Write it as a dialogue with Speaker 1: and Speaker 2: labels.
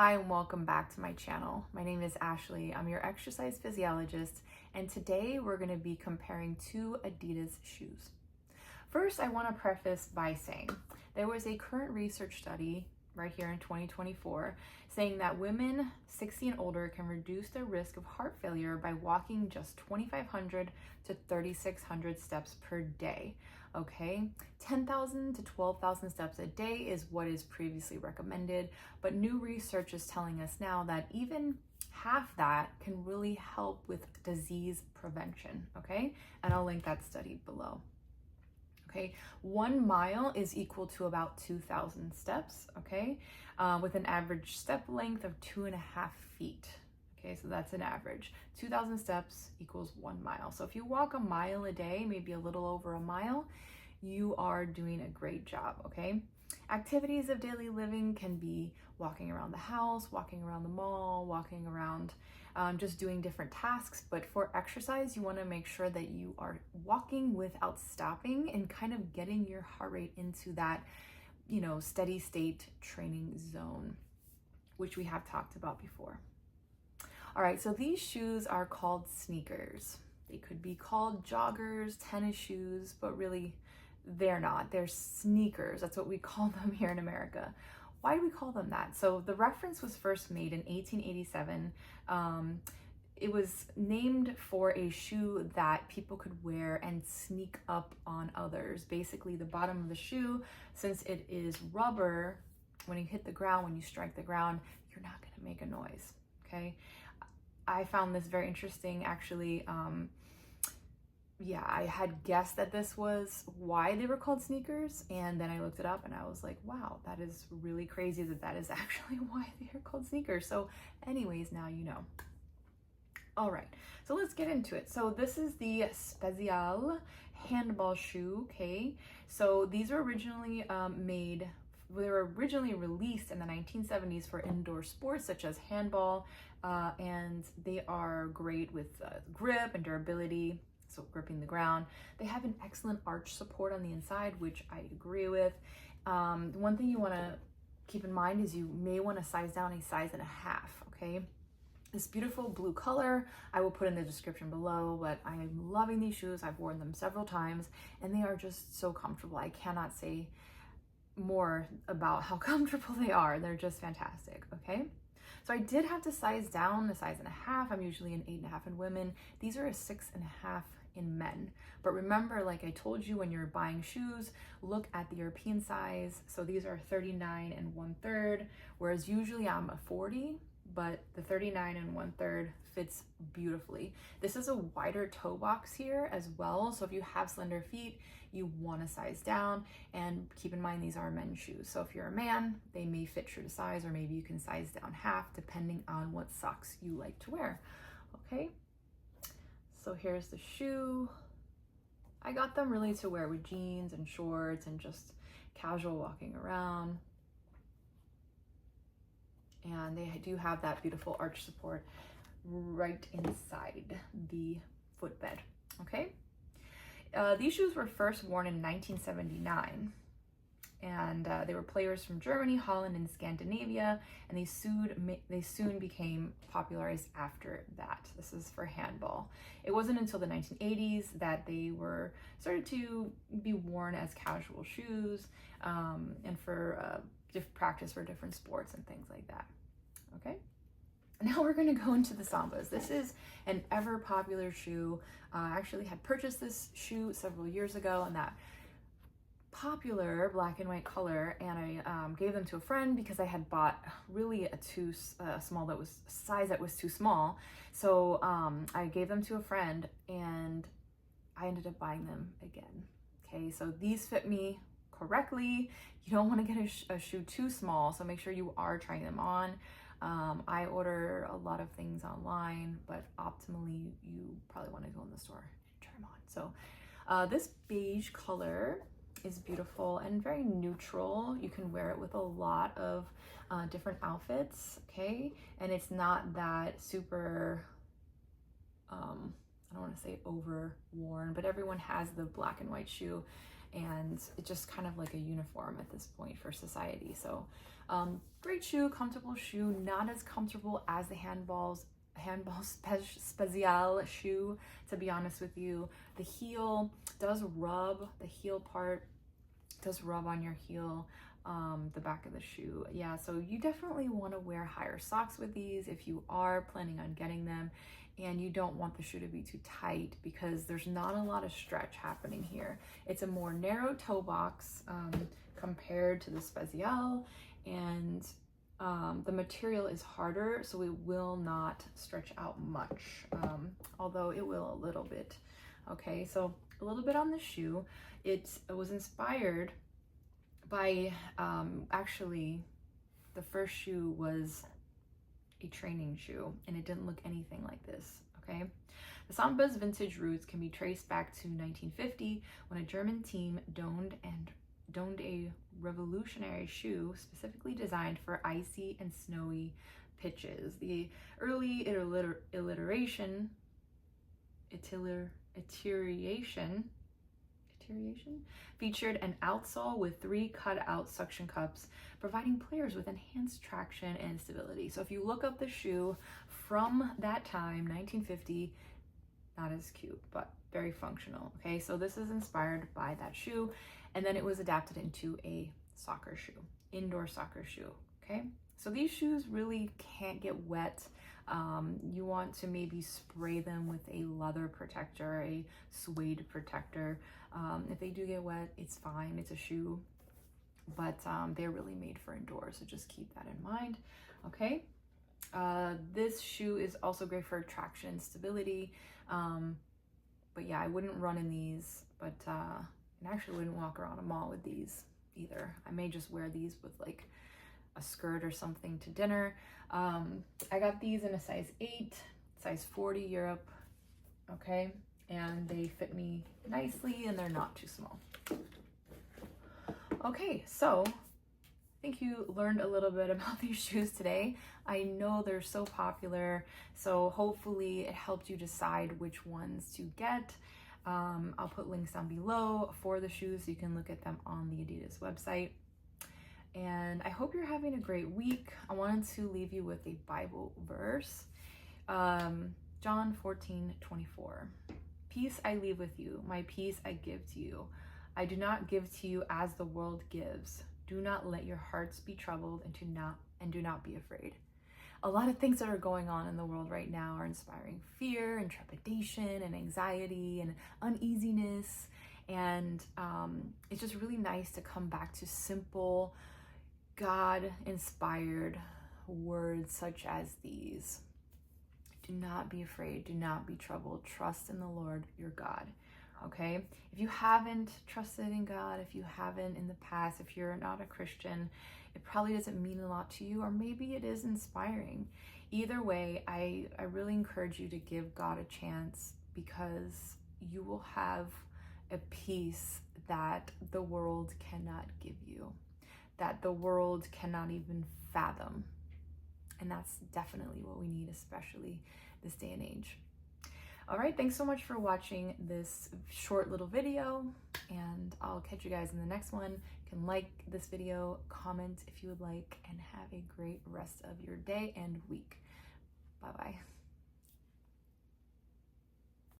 Speaker 1: Hi and welcome back to my channel. My name is Ashley. I'm your exercise physiologist, and today we're going to be comparing two Adidas shoes. First, I want to preface by saying there was a current research study right here in 2024 saying that women 60 and older can reduce their risk of heart failure by walking just 2,500 to 3,600 steps per day. Okay, 10,000 to 12,000 steps a day is what is previously recommended, but new research is telling us now that even half that can really help with disease prevention. Okay, and I'll link that study below. Okay, 1 mile is equal to about 2,000 steps, okay, with an average step length of 2.5 feet. Okay, so that's an average. 2,000 steps equals 1 mile. So if you walk a mile a day, maybe a little over a mile, you are doing a great job, okay? Activities of daily living can be walking around the house, walking around the mall, walking around, just doing different tasks. But for exercise, you want to make sure that you are walking without stopping and kind of getting your heart rate into that, steady state training zone, which we have talked about before. All right, so these shoes are called sneakers. They could be called joggers, tennis shoes, but really they're not. They're sneakers. That's what we call them here in America. Why do we call them that? So the reference was first made in 1887. It was named for a shoe that people could wear and sneak up on others. Basically, the bottom of the shoe, since it is rubber, when you hit the ground, when you strike the ground, you're not going to make a noise, okay? I found this very interesting, actually. I had guessed that this was why they were called sneakers, and then I looked it up and I was like, wow, that is really crazy that is actually why they are called sneakers. So anyways, now you know. All right, so let's get into it. So this is the Spezial handball shoe, okay? So these were originally they were originally released in the 1970s for indoor sports such as handball, and they are great with grip and durability, so gripping the ground. They have an excellent arch support on the inside, which I agree with. One thing you want to keep in mind is you may want to size down a size and a half, okay? This beautiful blue color, I will put in the description below, but I am loving these shoes. I've worn them several times and they are just so comfortable. I cannot say more about how comfortable they are. They're just fantastic, okay? So I did have to size down a size and a half. I'm usually an 8.5 in women. These are a 6.5 in men. But remember, like I told you, when you're buying shoes, look at the European size. So these are 39 and 1/3, whereas usually I'm a 40, but the 39 and 1/3 fits beautifully. This is a wider toe box here as well. So if you have slender feet, you want to size down, and keep in mind these are men's shoes. So if you're a man, they may fit true to size, or maybe you can size down half depending on what socks you like to wear. Okay, so here's the shoe. I got them really to wear with jeans and shorts and just casual walking around. And they do have that beautiful arch support right inside the footbed, okay? These shoes were first worn in 1979, and they were players from Germany, Holland, and Scandinavia, and they soon became popularized after that. This is for handball. It wasn't until the 1980s that they were started to be worn as casual shoes, and for practice for different sports and things like that. Okay, now we're going to go into the Sambas. This is an ever popular shoe. I actually had purchased this shoe several years ago in that popular black and white color, and I gave them to a friend because I had bought really a size that was too small. So I gave them to a friend and I ended up buying them again. Okay, so these fit me correctly. You don't want to get a shoe too small, so make sure you are trying them on. I order a lot of things online, but optimally you probably want to go in the store and try them on. So this beige color is beautiful and very neutral. You can wear it with a lot of different outfits, okay? And it's not that super, I don't want to say over worn, but everyone has the black and white shoe and it's just kind of like a uniform at this point for society. So great shoe, comfortable shoe, not as comfortable as the Handball Spezial shoe, to be honest with you. The heel does rub, the heel part does rub on your heel, the back of the shoe. Yeah, so you definitely want to wear higher socks with these if you are planning on getting them, and you don't want the shoe to be too tight because there's not a lot of stretch happening here. It's a more narrow toe box compared to the Spezial, and the material is harder, so it will not stretch out much, although it will a little bit. Okay, so a little bit on the shoe. It was inspired by, actually, the first shoe was a training shoe, and it didn't look anything like this, okay? The Samba's vintage roots can be traced back to 1950, when a German team donned a revolutionary shoe specifically designed for icy and snowy pitches. The early iteration featured an outsole with 3 cut-out suction cups, providing players with enhanced traction and stability. So if you look up the shoe from that time, 1950, not as cute, but very functional, okay? So this is inspired by that shoe, and then it was adapted into a soccer shoe, indoor soccer shoe, okay? So these shoes really can't get wet. You want to maybe spray them with a leather protector, a suede protector. If they do get wet, it's fine, it's a shoe, but they're really made for indoors, so just keep that in mind, okay? This shoe is also great for traction and stability, but yeah, I wouldn't run in these, but and actually wouldn't walk around a mall with these either. I may just wear these with like a skirt or something to dinner. I got these in a size 8, size 40 Europe, okay? And they fit me nicely and they're not too small. Okay, so I think you learned a little bit about these shoes today. I know they're so popular, so hopefully it helped you decide which ones to get. I'll put links down below for the shoes so you can look at them on the Adidas website. And I hope you're having a great week. I wanted to leave you with a Bible verse. John 14:24. Peace I leave with you, my peace I give to you. I do not give to you as the world gives. Do not let your hearts be troubled, and do not be afraid. A lot of things that are going on in the world right now are inspiring fear and trepidation and anxiety and uneasiness. And it's just really nice to come back to simple, God-inspired words such as these. Do not be afraid. Do not be troubled. Trust in the Lord your God. Okay? If you haven't trusted in God, if you haven't in the past, if you're not a Christian, it probably doesn't mean a lot to you, or maybe it is inspiring. Either way, I really encourage you to give God a chance, because you will have a peace that the world cannot give you, that the world cannot even fathom. And that's definitely what we need, especially this day and age. All right, thanks so much for watching this short little video, and I'll catch you guys in the next one. You can like this video, comment if you would like, and have a great rest of your day and week. Bye-bye.